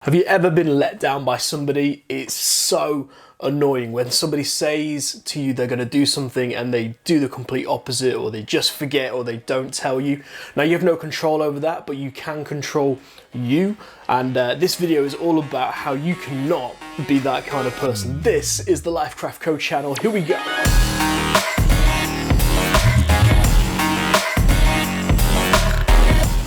Have you ever been let down by somebody? It's so annoying when somebody says to you they're going to do something and they do the complete opposite, or they just forget, or they don't tell you. Now, you have no control over that, but you can control you. And this video is all about how you cannot be that kind of person. This is the Lifecraft Co channel. Here we go.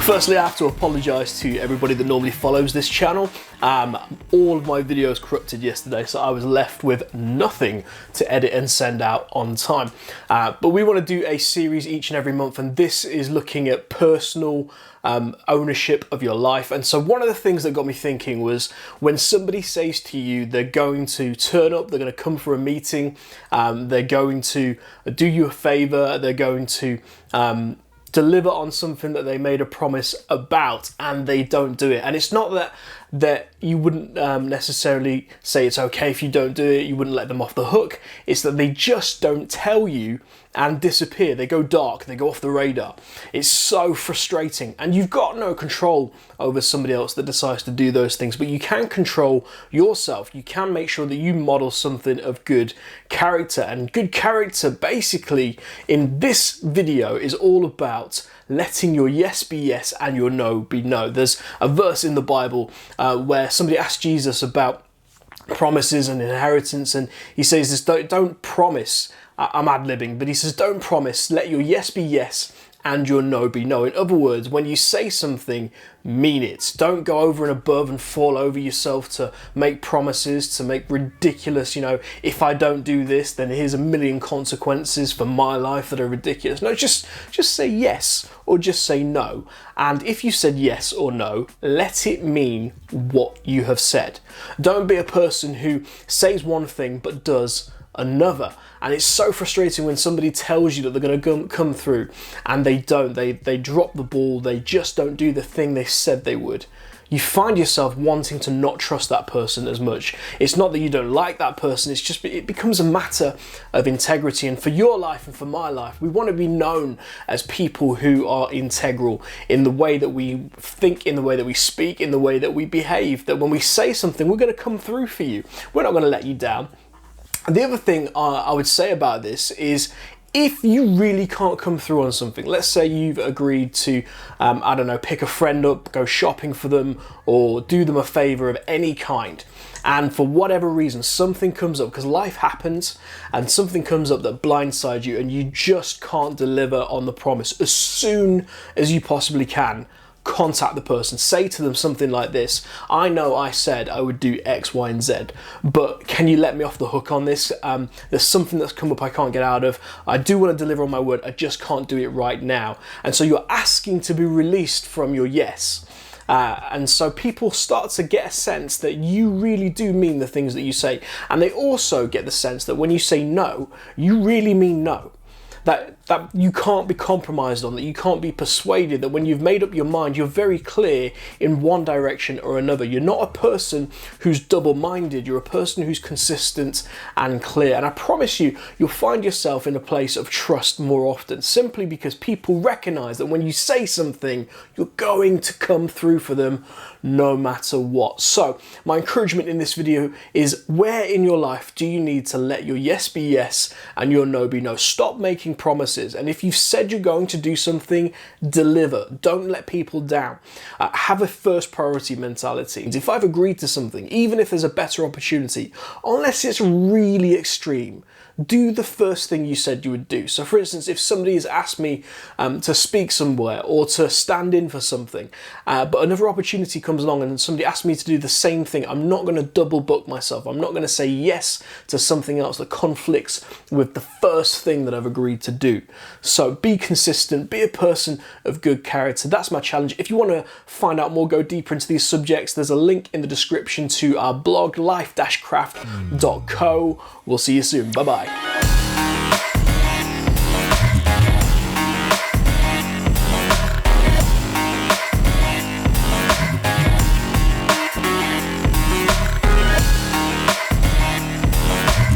Firstly, I have to apologise to everybody that normally follows this channel. All of my videos corrupted yesterday, so I was left with nothing to edit and send out on time. But we want to do a series each and every month, and this is looking at personal ownership of your life. And so one of the things that got me thinking was when somebody says to you they're going to turn up, they're going to come for a meeting, they're going to do you a favour, they're going to deliver on something that they made a promise about, and they don't do it. And it's not that you wouldn't necessarily say it's okay if you don't do it, you wouldn't let them off the hook. It's that they just don't tell you and disappear. They go dark, they go off the radar. It's so frustrating, and you've got no control over somebody else that decides to do those things, but you can control yourself. You can make sure that you model something of good character, and good character basically in this video is all about letting your yes be yes and your no be no. There's a verse in the Bible where somebody asked Jesus about promises and inheritance, and he says this: don't promise. I'm ad-libbing, but he says, don't promise, let your yes be yes and your no be no. In other words, when you say something, mean it. Don't go over and above and fall over yourself to make promises, to make ridiculous, if I don't do this, then here's a million consequences for my life that are ridiculous. No, just say yes or just say no. And if you said yes or no, let it mean what you have said. Don't be a person who says one thing but does another. And it's so frustrating when somebody tells you that they're going to come through and they don't. They drop the ball. They just don't do the thing they said they would. You find yourself wanting to not trust that person as much. It's not that you don't like that person, it's just it becomes a matter of integrity. And for your life and for my life, we want to be known as people who are integral in the way that we think, in the way that we speak, in the way that we behave. That when we say something, we're going to come through for you. We're not going to let you down. And the other thing I would say about this is, if you really can't come through on something, let's say you've agreed to, pick a friend up, go shopping for them, or do them a favour of any kind, and for whatever reason something comes up, because life happens, and something comes up that blindsides you and you just can't deliver on the promise, as soon as you possibly can, contact the person. Say to them something like this: I know I said I would do X, Y, and Z, but can you let me off the hook on this? There's something that's come up I can't get out of. I do want to deliver on my word, I just can't do it right now. And so you're asking to be released from your yes. And so people start to get a sense that you really do mean the things that you say. And they also get the sense that when you say no, you really mean no. That you can't be compromised on, that you can't be persuaded, that when you've made up your mind, you're very clear in one direction or another. You're not a person who's double-minded, you're a person who's consistent and clear. And I promise you, you'll find yourself in a place of trust more often, simply because people recognize that when you say something, you're going to come through for them no matter what. So my encouragement in this video is, where in your life do you need to let your yes be yes and your no be no? Stop making promises. And if you've said you're going to do something, deliver. Don't let people down. Have a first priority mentality. If I've agreed to something, even if there's a better opportunity, unless it's really extreme, do the first thing you said you would do. So for instance, if somebody has asked me to speak somewhere or to stand in for something, but another opportunity comes along and somebody asks me to do the same thing, I'm not going to double book myself. I'm not going to say yes to something else that conflicts with the first thing that I've agreed to do. So be consistent, be a person of good character. That's my challenge. If you want to find out more, go deeper into these subjects, there's a link in the description to our blog, life-craft.co. We'll see you soon. Bye-bye.